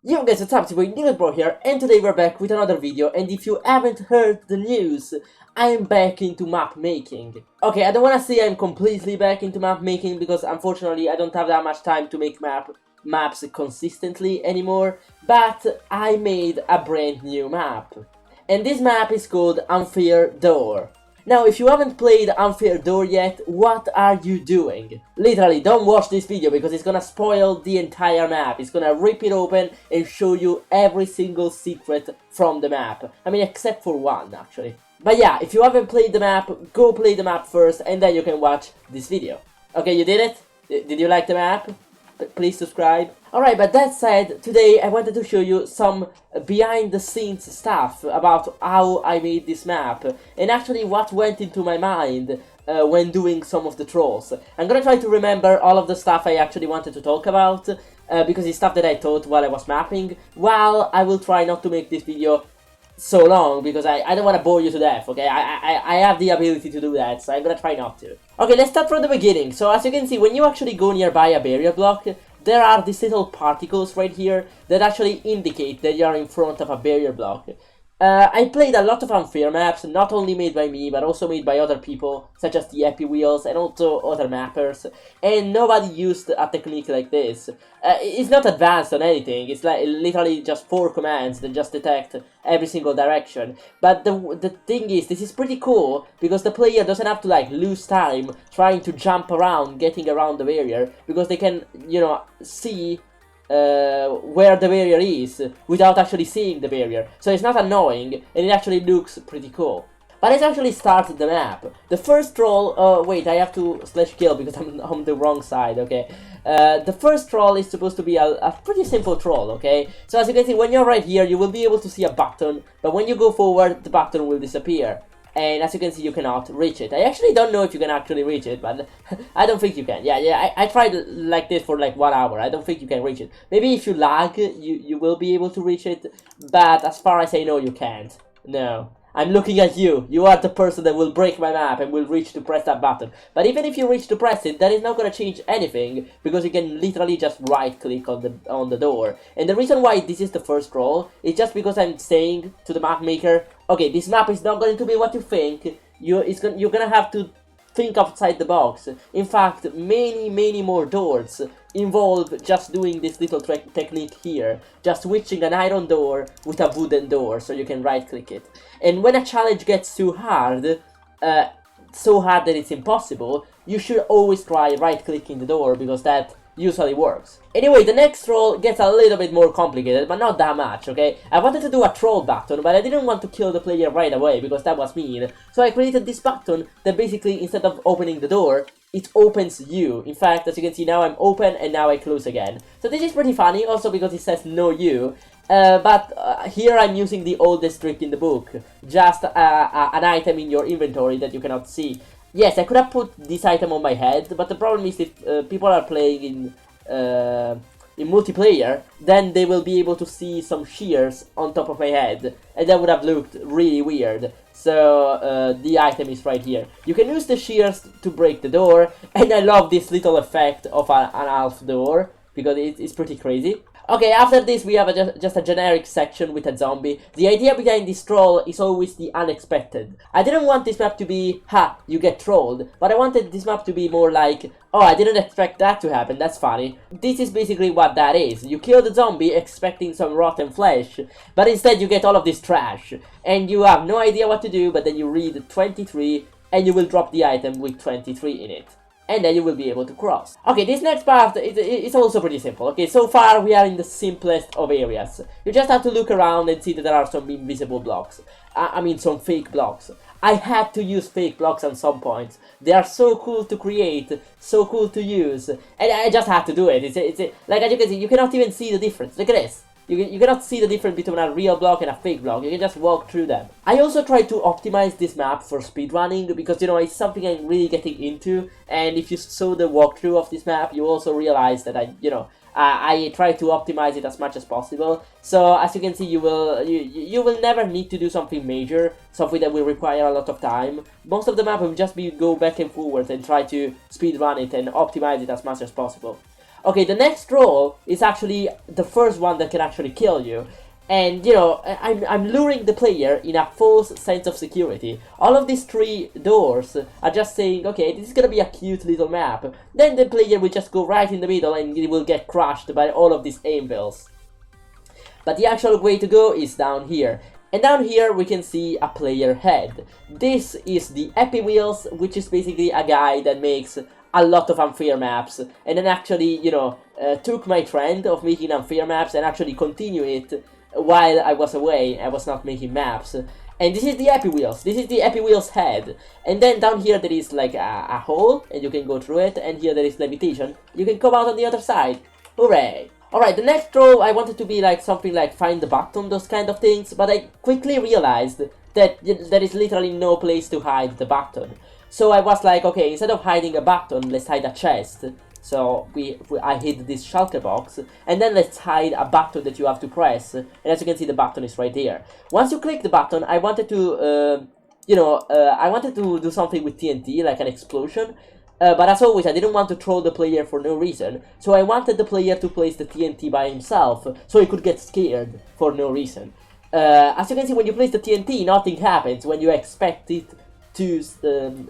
Yo guys, what's up? It's your boy Bro here, and today we're back with another video, and if you haven't heard the news, I'm back into map making. Okay, I don't wanna say I'm completely back into map making, because unfortunately I don't have that much time to make maps consistently anymore, but I made a brand new map. And this map is called Unfair Door. Now, if you haven't played Unfair Door yet, what are you doing? Literally, don't watch this video because it's gonna spoil the entire map. It's gonna rip it open and show you every single secret from the map. I mean, except for one, actually. But yeah, if you haven't played the map, go play the map first and then you can watch this video. Okay, you did it? Did you like the map? Please subscribe. Alright, but that said, today I wanted to show you some behind the scenes stuff about how I made this map and actually what went into my mind when doing some of the trolls. I'm gonna try to remember all of the stuff I actually wanted to talk about because it's stuff that I thought while I was mapping, while I will try not to make this video so long because I don't want to bore you to death, okay? I have the ability to do that, so I'm gonna try not to. Okay, let's start from the beginning. So as you can see, when you actually go nearby a barrier block, there are these little particles right here that actually indicate that you are in front of a barrier block. I played a lot of unfair maps, not only made by me, but also made by other people, such as the Happy Wheels and also other mappers, and nobody used a technique like this. It's not advanced on anything, it's like literally just 4 commands that just detect every single direction. But the thing is, this is pretty cool, because the player doesn't have to like lose time trying to jump around, getting around the barrier, because they can, you know, see where the barrier is without actually seeing the barrier. So it's not annoying and it actually looks pretty cool. But let's actually start the map. The first troll, wait, I have to slash kill because I'm on the wrong side, okay. The first troll is supposed to be a pretty simple troll, okay. So as you can see, when you're right here, you will be able to see a button, but when you go forward, the button will disappear. And as you can see, you cannot reach it. I actually don't know if you can actually reach it, but I don't think you can. Yeah, I tried like this for like 1 hour. I don't think you can reach it. Maybe if you lag, you will be able to reach it, but as far as I know, you can't. No. I'm looking at you. You are the person that will break my map and will reach to press that button. But even if you reach to press it, that is not gonna change anything, because you can literally just right-click on the door. And the reason why this is the first roll is just because I'm saying to the map maker, okay, this map is not going to be what you think. You're gonna have to think outside the box. In fact, many more doors involve just doing this little technique here, just switching an iron door with a wooden door so you can right click it. And when a challenge gets too hard, so hard that it's impossible, you should always try right clicking the door, because that usually works. Anyway, the next troll gets a little bit more complicated, but not that much, okay? I wanted to do a troll button, but I didn't want to kill the player right away, because that was mean. So I created this button that basically, instead of opening the door, it opens you. In fact, as you can see, now I'm open and now I close again. So this is pretty funny, also because it says no you. But here I'm using the oldest trick in the book, just an item in your inventory that you cannot see. Yes, I could have put this item on my head, but the problem is if people are playing in multiplayer, then they will be able to see some shears on top of my head, and that would have looked really weird. So the item is right here. You can use the shears to break the door, and I love this little effect of an half door, because it's pretty crazy. Okay, after this we have just a generic section with a zombie. The idea behind this troll is always the unexpected. I didn't want this map to be, ha, you get trolled, but I wanted this map to be more like, oh, I didn't expect that to happen, that's funny. This is basically what that is. You kill the zombie expecting some rotten flesh, but instead you get all of this trash. And you have no idea what to do, but then you read 23, and you will drop the item with 23 in it. And then you will be able to cross. Okay, this next part is also pretty simple. Okay, so far we are in the simplest of areas. You just have to look around and see that there are some invisible blocks. I mean, some fake blocks. I had to use fake blocks at some points. They are so cool to create, so cool to use, and I just had to do it. It's like, as you can see, you cannot even see the difference. Look at this. You cannot see the difference between a real block and a fake block. You can just walk through them. I also tried to optimize this map for speedrunning, because, you know, it's something I'm really getting into. And if you saw the walkthrough of this map, you also realize that I try to optimize it as much as possible. So as you can see, you will never need to do something major, something that will require a lot of time. Most of the map will just be go back and forward and try to speedrun it and optimize it as much as possible. Okay, the next roll is actually the first one that can actually kill you. And, you know, I'm luring the player in a false sense of security. All of these 3 doors are just saying, okay, this is gonna be a cute little map. Then the player will just go right in the middle and he will get crushed by all of these anvils. But the actual way to go is down here. And down here we can see a player head. This is the Epi Wheels, which is basically a guy that makes a lot of unfair maps. And then actually, you know, took my trend of making unfair maps and actually continue it while I was away. I was not making maps. And this is the Epi Wheels. This is the Epi Wheels head. And then down here there is like a hole, and you can go through it. And here there is levitation. You can come out on the other side. Hooray! Alright, the next row I wanted to be like something like find the button, those kind of things. But I quickly realized that there is literally no place to hide the button. So I was like, okay, instead of hiding a button, let's hide a chest. So I hid this shulker box, and then let's hide a button that you have to press. And as you can see, the button is right there. Once you click the button, I wanted to, I wanted to do something with TNT, like an explosion. But as always, I didn't want to troll the player for no reason. So I wanted the player to place the TNT by himself, so he could get scared for no reason. As you can see, when you place the TNT, nothing happens when you expect it to,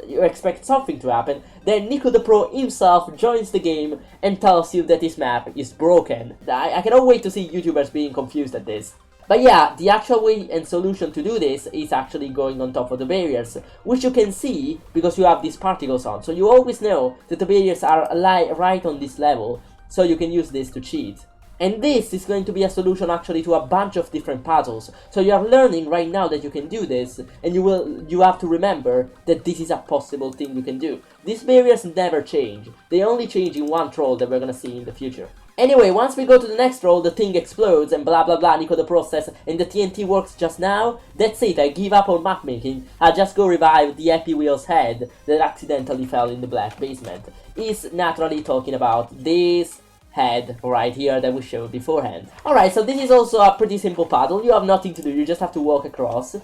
you expect something to happen. Then Nico the Pro himself joins the game and tells you that this map is broken. I cannot wait to see YouTubers being confused at this. But yeah, the actual way and solution to do this is actually going on top of the barriers, which you can see because you have these particles on. So you always know that the barriers are right on this level, so you can use this to cheat. And this is going to be a solution actually to a bunch of different puzzles. So you are learning right now that you can do this, and you have to remember that this is a possible thing you can do. These barriers never change. They only change in one troll that we're gonna see in the future. Anyway, once we go to the next roll, the thing explodes and blah blah blah, Nico the Pro says, and the TNT works just now. That's it, I give up on map making. I'll just go revive the Epi Wheels head that accidentally fell in the black basement. He's naturally talking about this head right here that we showed beforehand. Alright, so this is also a pretty simple puzzle. You have nothing to do, you just have to walk across.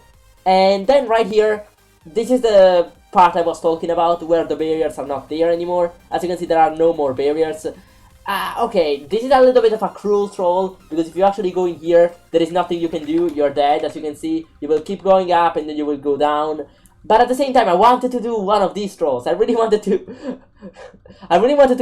And then right here, this is the part I was talking about, where the barriers are not there anymore. As you can see, there are no more barriers. Okay, this is a little bit of a cruel troll, because if you actually go in here, there is nothing you can do, you're dead. As you can see, you will keep going up and then you will go down. But at the same time, I wanted to do one of these trolls. I really wanted to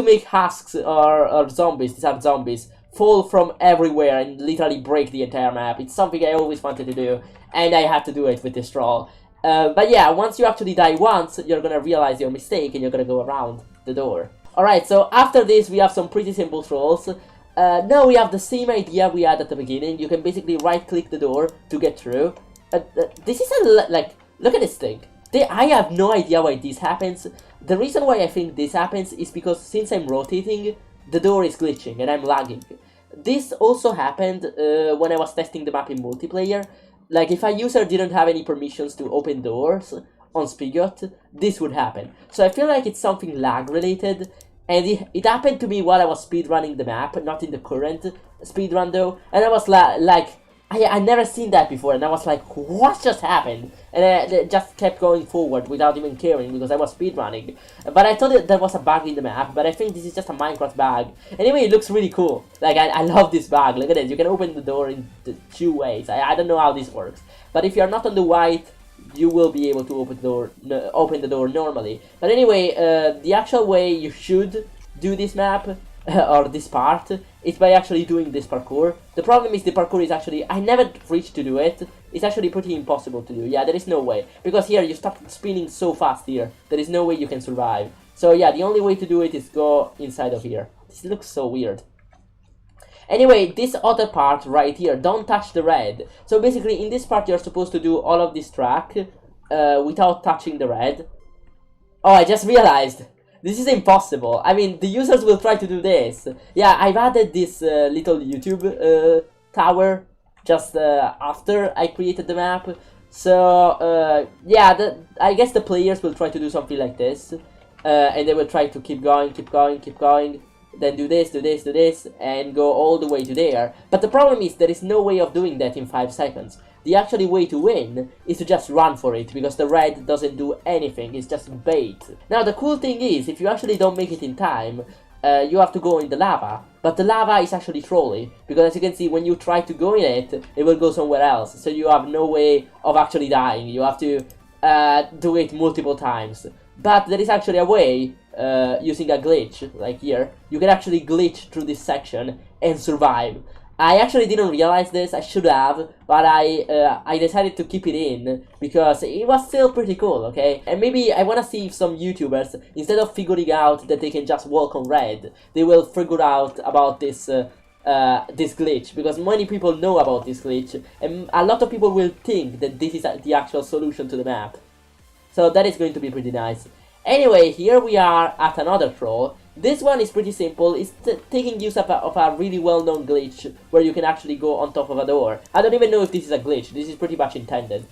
make husks or zombies, these are zombies, fall from everywhere and literally break the entire map. It's something I always wanted to do, and I had to do it with this troll. But yeah, once you actually die once, you're gonna realize your mistake and you're gonna go around the door. Alright, so after this we have some pretty simple trolls. Now we have the same idea we had at the beginning. You can basically right click the door to get through. This is like, look at this thing. I have no idea why this happens. The reason why I think this happens is because since I'm rotating, the door is glitching and I'm lagging. This also happened when I was testing the map in multiplayer. Like, if a user didn't have any permissions to open doors on Spigot, this would happen. So I feel like it's something lag related, and it happened to me while I was speedrunning the map, not in the current speedrun though, and I was like, I never seen that before, and I was like, what just happened? And I just kept going forward without even caring because I was speedrunning. But I thought that there was a bug in the map, but I think this is just a Minecraft bug. Anyway, it looks really cool. Like, I love this bug. Look at this. You can open the door in the 2 ways. I don't know how this works. But if you're not on the white, you will be able to open the door normally. But anyway, the actual way you should do this map, or this part, is by actually doing this parkour. The problem is the parkour is actually, I never reached to do it. It's actually pretty impossible to do. Yeah, there is no way. Because here, you start spinning so fast here. There is no way you can survive. So yeah, the only way to do it is go inside of here. This looks so weird. Anyway, this other part right here, don't touch the red. So basically, in this part, you're supposed to do all of this track without touching the red. Oh, I just realized. This is impossible. I mean, the users will try to do this. Yeah, I've added this little YouTube tower just after I created the map. So, yeah, I guess the players will try to do something like this. And they will try to keep going, then do this, and go all the way to there. But the problem is there is no way of doing that in 5 seconds. The actual way to win is to just run for it, because the red doesn't do anything, it's just bait. Now the cool thing is, if you actually don't make it in time, you have to go in the lava, but the lava is actually trolly, because as you can see, when you try to go in it, it will go somewhere else, so you have no way of actually dying. You have to do it multiple times. But there is actually a way, using a glitch, like here, you can actually glitch through this section and survive. I actually didn't realize this, I should have, but I decided to keep it in, because it was still pretty cool, okay? And maybe I wanna see if some YouTubers, instead of figuring out that they can just walk on red, they will figure out about this glitch, because many people know about this glitch, and a lot of people will think that this is the actual solution to the map. So that is going to be pretty nice. Anyway, here we are at another troll. This one is pretty simple. It's taking use of a really well-known glitch where you can actually go on top of a door. I don't even know if this is a glitch. This is pretty much intended.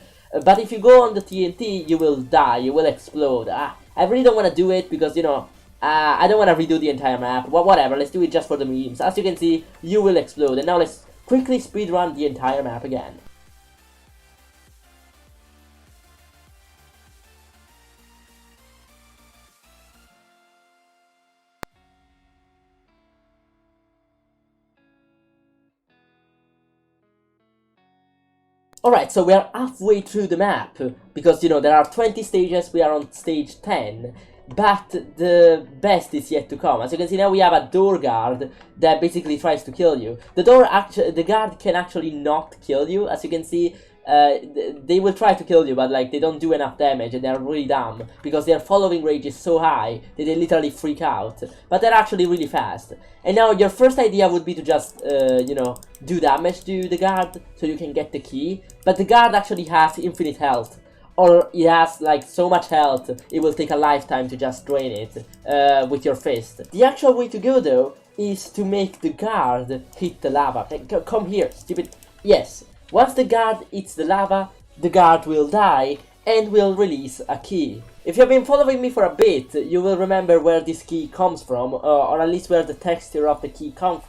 But if you go on the TNT, you will die. You will explode. I really don't want to do it because, you know, I don't want to redo the entire map. Well, whatever, let's do it just for the memes. As you can see, you will explode. And now let's quickly speedrun the entire map again. Alright, so we are halfway through the map, because, you know, there are 20 stages, we are on stage 10, but the best is yet to come. As you can see now, we have a door guard that basically tries to kill you. The guard can actually not kill you. As you can see, they will try to kill you, but like they don't do enough damage, and they're really dumb because their following range is so high that they literally freak out. But they're actually really fast. And now your first idea would be to just you know, do damage to the guard so you can get the key. But the guard actually has infinite health, or it has like so much health it will take a lifetime to just drain it with your fist. The actual way to go though is to make the guard hit the lava. Come here, stupid. Yes. Once the guard hits the lava, the guard will die and will release a key. If you've been following me for a bit, you will remember where this key comes from, or at least where the texture of the key comes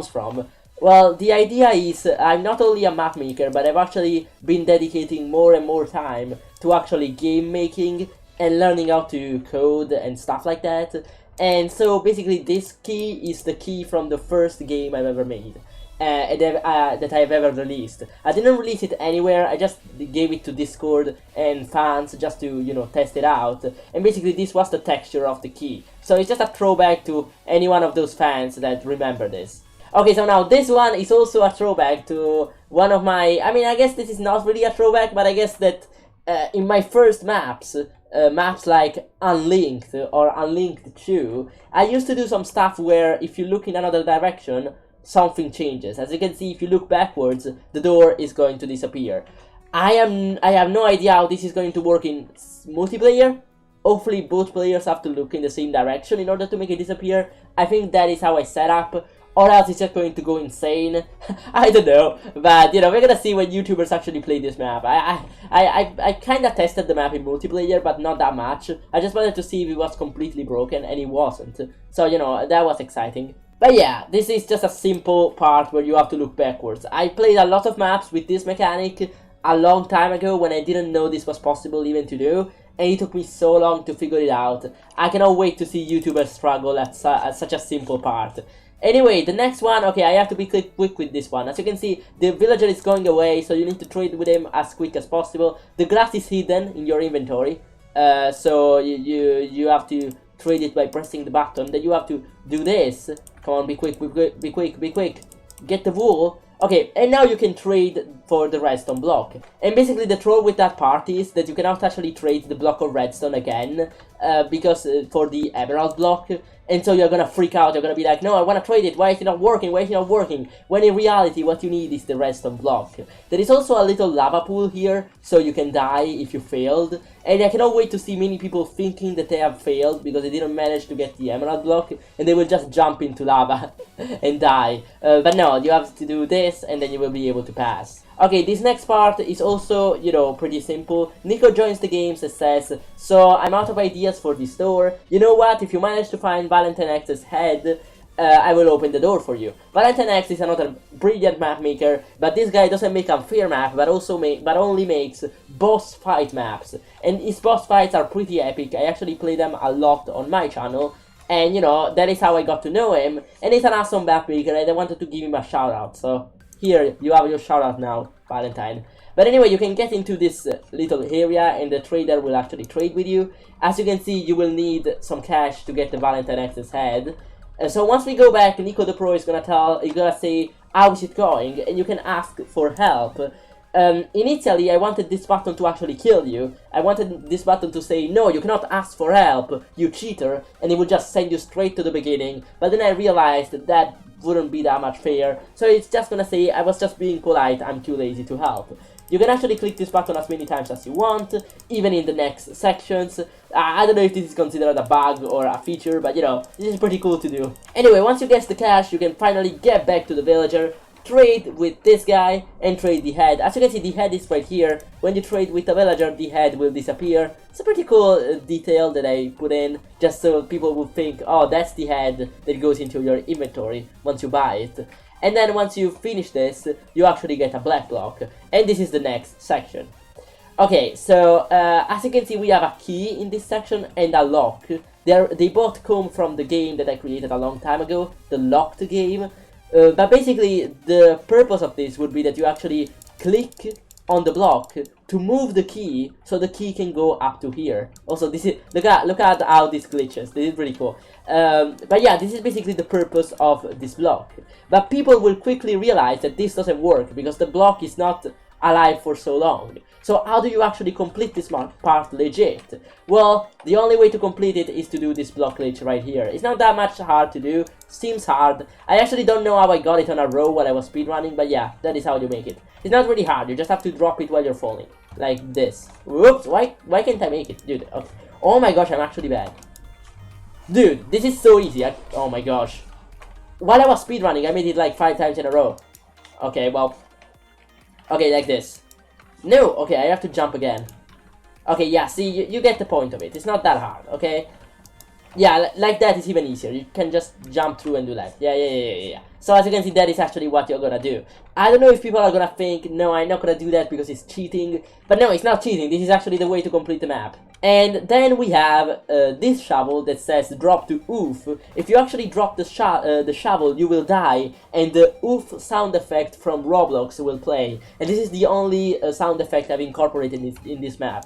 from. Well, the idea is, I'm not only a map maker, but I've actually been dedicating more and more time to actually game making and learning how to code and stuff like that. And so basically this key is the key from the first game I've ever made. That I've ever released. I didn't release it anywhere, I just gave it to Discord and fans just to, you know, test it out. And basically this was the texture of the key. So it's just a throwback to any one of those fans that remember this. Okay, so now this one is also a throwback to one of my... I mean, I guess this is not really a throwback, but I guess that in my first maps, maps like Unlinked or Unlinked 2, I used to do some stuff where if you look in another direction, something changes. As you can see, if you look backwards, the door is going to disappear. I have no idea how this is going to work in multiplayer. Hopefully both players have to look in the same direction in order to make it disappear. I think that is how I set up, or else it's just going to go insane. I don't know, but you know, we're gonna see when YouTubers actually play this map. I kinda tested the map in multiplayer, but not that much. I just wanted to see if it was completely broken, and it wasn't. So, you know, that was exciting. But yeah, this is just a simple part where you have to look backwards. I played a lot of maps with this mechanic a long time ago when I didn't know this was possible even to do, and it took me so long to figure it out. I cannot wait to see YouTubers struggle at such a simple part. Anyway, the next one, okay, I have to be quick with this one. As you can see, the villager is going away, so you need to trade with him as quick as possible. The grass is hidden in your inventory, so you have to trade it by pressing the button. Then you have to do this. Come on, be quick, be quick. Get the wool. Okay, and now you can trade for the redstone block. And basically the troll with that part is that you cannot actually trade the block of redstone again, because for the emerald block. And so you're gonna freak out, you're gonna be like, no, I wanna trade it, why is it not working, When in reality, what you need is the redstone block. There is also a little lava pool here, so you can die if you failed. And I cannot wait to see many people thinking that they have failed because they didn't manage to get the emerald block, and they will just jump into lava and die. But no, you have to do this, and then you will be able to pass. Okay, this next part is also, you know, pretty simple. Nico joins the games and says, so I'm out of ideas for this door. You know what, if you manage to find Valentine X's head, I will open the door for you. Valentine X is another brilliant map maker, but this guy doesn't make unfair map, but only makes boss fight maps. And his boss fights are pretty epic. I actually play them a lot on my channel, And you know, that is how I got to know him, and he's an awesome map maker, and I wanted to give him a shout out. So here, you have your shout out now, Valentine. But anyway, you can get into this little area, and the trader will actually trade with you. As you can see, you will need some cash to get the Valentine X's head. So once we go back, Nico the Pro is gonna say how's it going, and you can ask for help. Initially, I wanted this button to actually kill you. I wanted this button to say, no, you cannot ask for help, you cheater, and it would just send you straight to the beginning. But then I realized that wouldn't be that much fair, so it's just gonna say, I was just being polite, I'm too lazy to help. You can actually click this button as many times as you want, even in the next sections. I don't know if this is considered a bug or a feature, but you know, this is pretty cool to do. Anyway, once you get the cash, you can finally get back to the villager, trade with this guy, and trade the head. As you can see, the head is right here. When you trade with a villager, the head will disappear. It's a pretty cool detail that I put in, just so people will think, oh, that's the head that goes into your inventory once you buy it. And then once you finish this, you actually get a black block. And this is the next section. Okay, so as you can see, we have a key in this section and a lock. They both come from the game that I created a long time ago, the locked game. But basically, the purpose of this would be that you actually click on the block to move the key, so the key can go up to here. Also, this is look at how this glitches. This is pretty cool. But yeah, this is basically the purpose of this block. But people will quickly realize that this doesn't work because the block is not alive for so long. So how do you actually complete this part legit? Well, the only way to complete it is to do this block glitch right here. It's not that much hard to do, seems hard. I actually don't know how I got it on a row while I was speedrunning, but yeah, that is how you make it. It's not really hard, you just have to drop it while you're falling. Like this. Whoops, why can't I make it? Dude, okay. Oh my gosh, I'm actually bad. Dude, this is so easy. Oh my gosh. While I was speedrunning, I made it like 5 times in a row. Okay, well. Okay, like this. No, okay, I have to jump again. Okay, yeah, see, you get the point of it. It's not that hard, okay? Yeah, like that is even easier. You can just jump through and do that. Yeah. So as you can see, that is actually what you're gonna do. I don't know if people are gonna think, no, I'm not gonna do that because it's cheating. But no, it's not cheating. This is actually the way to complete the map. And then we have this shovel that says drop to oof. If you actually drop the shovel, you will die, and the oof sound effect from Roblox will play. And this is the only sound effect I've incorporated in this map.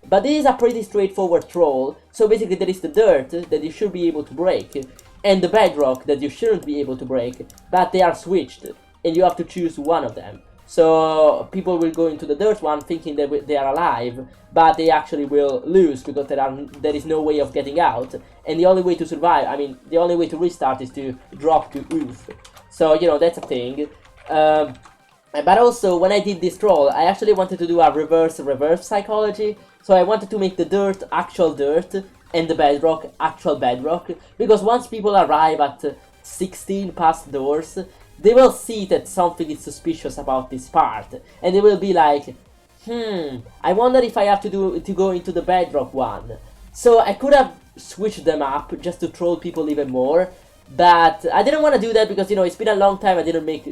But this is a pretty straightforward troll. So basically there is the dirt that you should be able to break, and the bedrock that you shouldn't be able to break, but they are switched, and you have to choose one of them. So people will go into the dirt one thinking that they are alive, but they actually will lose because there is no way of getting out. And the only way to survive, I mean, the only way to restart is to drop to oof. So, you know, that's a thing. But also, when I did this troll, I actually wanted to do a reverse psychology. So I wanted to make the dirt actual dirt, and the bedrock actual bedrock. Because once people arrive at 16 past doors, they will see that something is suspicious about this part, and they will be like, I wonder if I have to go into the bedrock one. So I could have switched them up just to troll people even more, but I didn't want to do that because, you know, it's been a long time I didn't make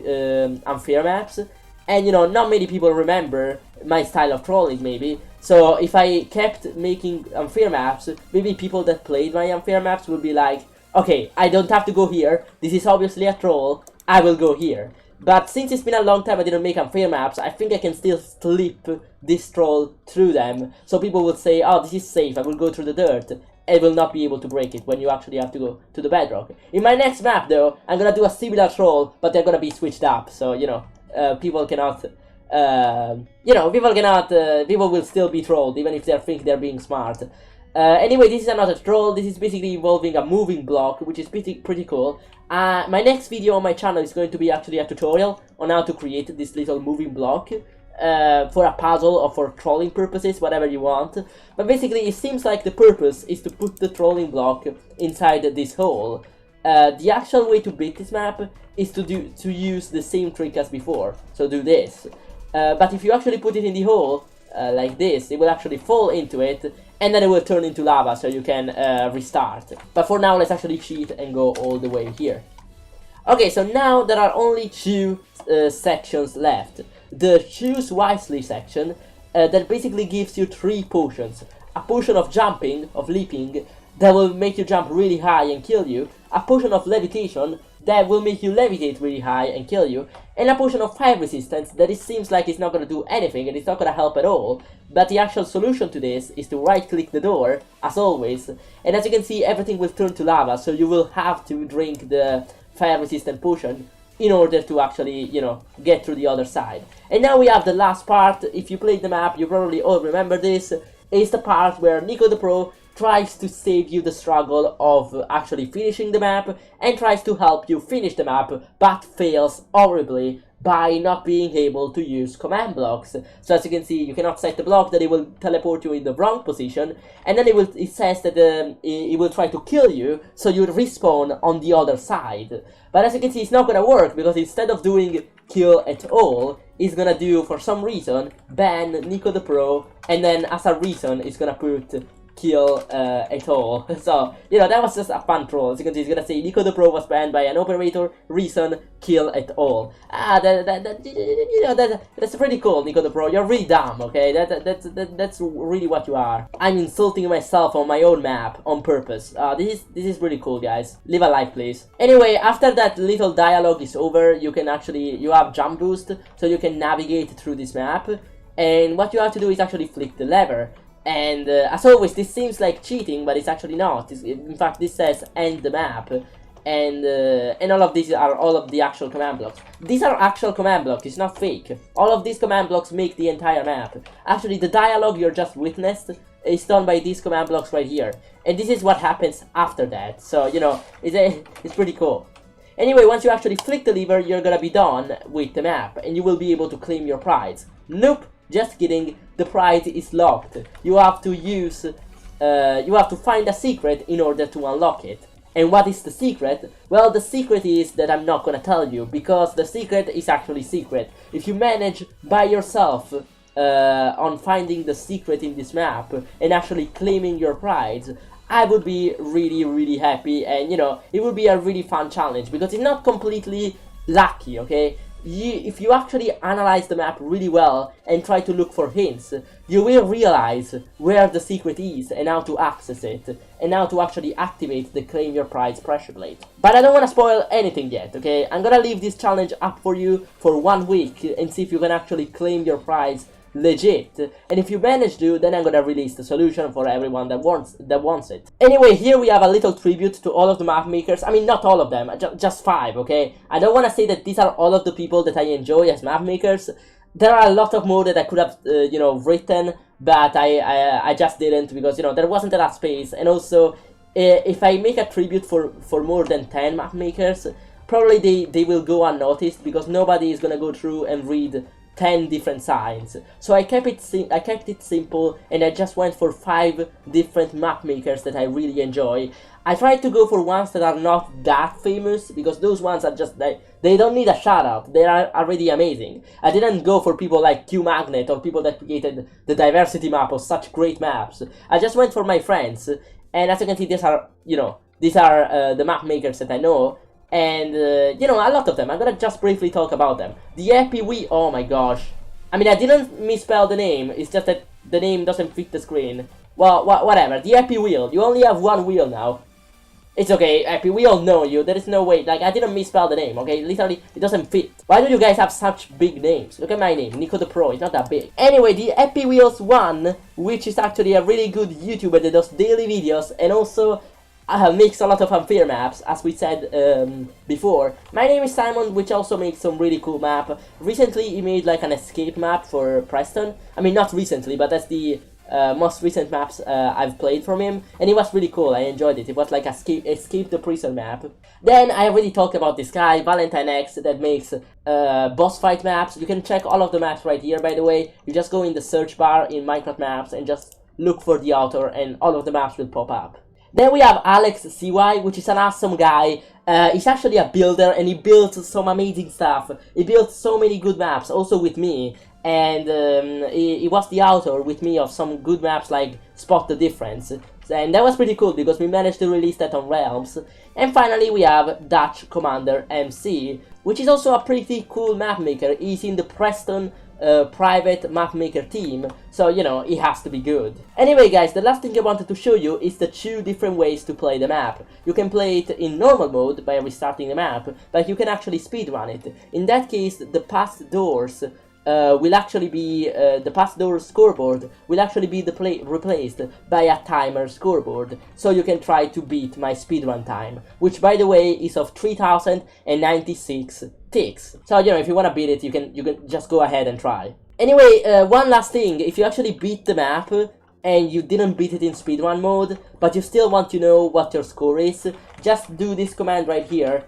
unfair maps, and, you know, not many people remember my style of trolling, maybe. So if I kept making unfair maps, maybe people that played my unfair maps would be like, okay, I don't have to go here, this is obviously a troll, I will go here. But since it's been a long time I didn't make unfair maps, I think I can still slip this troll through them. So people will say, oh, this is safe, I will go through the dirt. And will not be able to break it when you actually have to go to the bedrock. In my next map though, I'm gonna do a similar troll, but they're gonna be switched up. So, you know, people cannot, people will still be trolled even if they think they're being smart. Anyway, this is another troll. This is basically involving a moving block, which is pretty cool. My next video on my channel is going to be actually a tutorial on how to create this little moving block for a puzzle or for trolling purposes, whatever you want. But basically, it seems like the purpose is to put the trolling block inside this hole. The actual way to beat this map is to use the same trick as before. So do this. But if you actually put it in the hole, like this, it will actually fall into it, and then it will turn into lava so you can restart. But for now, let's actually cheat and go all the way here. Okay, so now there are only 2 sections left. The choose wisely section that basically gives you 3 potions. A potion of jumping, of leaping, that will make you jump really high and kill you, a potion of levitation that will make you levitate really high and kill you, and a potion of fire resistance that it seems like it's not going to do anything and it's not going to help at all. But the actual solution to this is to right click the door, as always, and as you can see, everything will turn to lava, so you will have to drink the fire resistant potion in order to actually, you know, get through the other side. And now we have the last part. If you played the map, you probably all remember this. It's the part where Nico the Pro tries to save you the struggle of actually finishing the map and tries to help you finish the map, but fails horribly by not being able to use command blocks. So as you can see, you cannot set the block, that it will teleport you in the wrong position, and then it says that it will try to kill you, so you respawn on the other side. But as you can see, it's not gonna work, because instead of doing kill at all, it's gonna do, for some reason, ban Nico the Pro, and then as a reason, it's gonna put kill at all. So, you know, that was just a fun troll. As you can see, it's gonna say Nico the Pro was banned by an operator, reason kill at all. That's pretty cool, Nico the Pro. You're really dumb, okay? That's really what you are. I'm insulting myself on my own map on purpose. This is really cool, guys. Leave a like, please. Anyway, after that little dialogue is over, you have jump boost, so you can navigate through this map. And what you have to do is actually flick the lever. And as always, this seems like cheating, but it's actually not. In fact, this says end the map, and all of these are all of the actual command blocks. These are actual command blocks, it's not fake. All of these command blocks make the entire map. Actually, the dialogue you just witnessed is done by these command blocks right here, and this is what happens after that. So, you know, it's pretty cool. Anyway, once you actually flick the lever, you're gonna be done with the map, and you will be able to claim your prize. Nope. Just kidding, the prize is locked. You have to find a secret in order to unlock it. And what is the secret? Well, the secret is that I'm not gonna tell you, because the secret is actually secret. If you manage by yourself on finding the secret in this map and actually claiming your prize, I would be really happy, and you know, it would be a really fun challenge, because it's not completely lucky, okay? If you actually analyze the map really well and try to look for hints, you will realize where the secret is and how to access it, and how to actually activate the claim your prize pressure plate. But I don't want to spoil anything yet, okay? I'm gonna leave this challenge up for you for 1 week and see if you can actually claim your prize legit, and if you manage to, then I'm gonna release the solution for everyone that wants it. Anyway, here we have a little tribute to all of the map makers. I mean, not all of them, just 5, okay? I don't want to say that these are all of the people that I enjoy as map makers. There are a lot of more that I could have, you know, written, but I just didn't, because, you know, there wasn't enough space. And also, if I make a tribute for more than 10 map makers, probably they will go unnoticed, because nobody is gonna go through and read 10 different signs. So I kept it simple, and I just went for 5 different map makers that I really enjoy. I tried to go for ones that are not that famous, because those ones are just like, they don't need a shout out, they are already amazing. I didn't go for people like Q Magnet or people that created the diversity map of such great maps. I just went for my friends, and as you can see, these are the map makers that I know. And, you know, a lot of them. I'm gonna just briefly talk about them. The Happy Wheel, oh my gosh. I mean, I didn't misspell the name, it's just that the name doesn't fit the screen. Well, whatever. The Happy Wheel. You only have 1 wheel now. It's okay, Happy, we all know you. There is no way. Like, I didn't misspell the name, okay? Literally, it doesn't fit. Why do you guys have such big names? Look at my name, Nico the Pro. It's not that big. Anyway, the Happy Wheels 1, which is actually a really good YouTuber that does daily videos and also makes a lot of unfair maps, as we said before. My name is Simon, which also makes some really cool map. Recently, he made like an escape map for Preston. I mean, not recently, but that's the most recent maps I've played from him, and it was really cool. I enjoyed it. It was like escape the prison map. Then I already talked about this guy, Valentine X, that makes boss fight maps. You can check all of the maps right here, by the way. You just go in the search bar in Minecraft Maps and just look for the author, and all of the maps will pop up. Then we have Alex CY, which is an awesome guy. He's actually a builder, and he built some amazing stuff. He built so many good maps, also with me. And he was the author with me of some good maps like Spot the Difference. And that was pretty cool, because we managed to release that on Realms. And finally we have Dutch Commander MC, which is also a pretty cool map maker. He's in the Preston private map maker team, so you know, it has to be good. Anyway guys, the last thing I wanted to show you is the two different ways to play the map. You can play it in normal mode by restarting the map, but you can actually speedrun it. In that case, the past doors will actually be the past door scoreboard will actually be replaced by a timer scoreboard, so you can try to beat my speedrun time, which by the way is of 3096 ticks. So you know, if you want to beat it, you can just go ahead and try. Anyway, one last thing: if you actually beat the map and you didn't beat it in speedrun mode, but you still want to know what your score is, just do this command right here.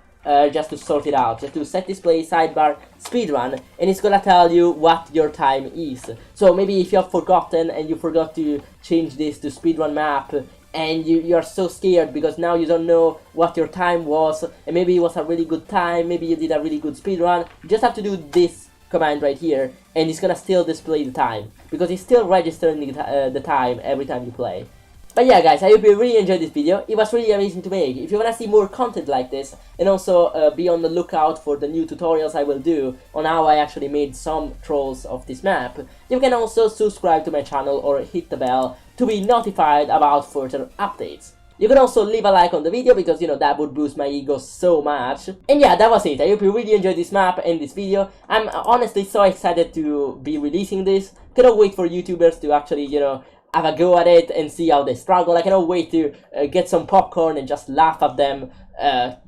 Just to sort it out, just to set display sidebar speedrun, and it's gonna tell you what your time is. So maybe if you have forgotten and you forgot to change this to speedrun map, and you're so scared because now you don't know what your time was, and maybe it was a really good time, maybe you did a really good speedrun, you just have to do this command right here, and it's gonna still display the time, because it's still registering the time every time you play. But yeah guys, I hope you really enjoyed this video. It was really amazing to make. If you wanna see more content like this, and also be on the lookout for the new tutorials I will do on how I actually made some trolls of this map, you can also subscribe to my channel or hit the bell to be notified about further updates. You can also leave a like on the video, because you know, that would boost my ego so much. And yeah, that was it. I hope you really enjoyed this map and this video. I'm honestly so excited to be releasing this. Cannot wait for YouTubers to actually, you know, have a go at it and see how they struggle. I cannot wait to get some popcorn and just laugh at them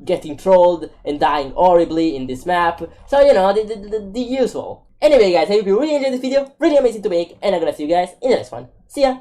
getting trolled and dying horribly in this map. So you know, the usual. Anyway guys, I hope you really enjoyed this video, really amazing to make, and I'm gonna see you guys in the next one. See ya!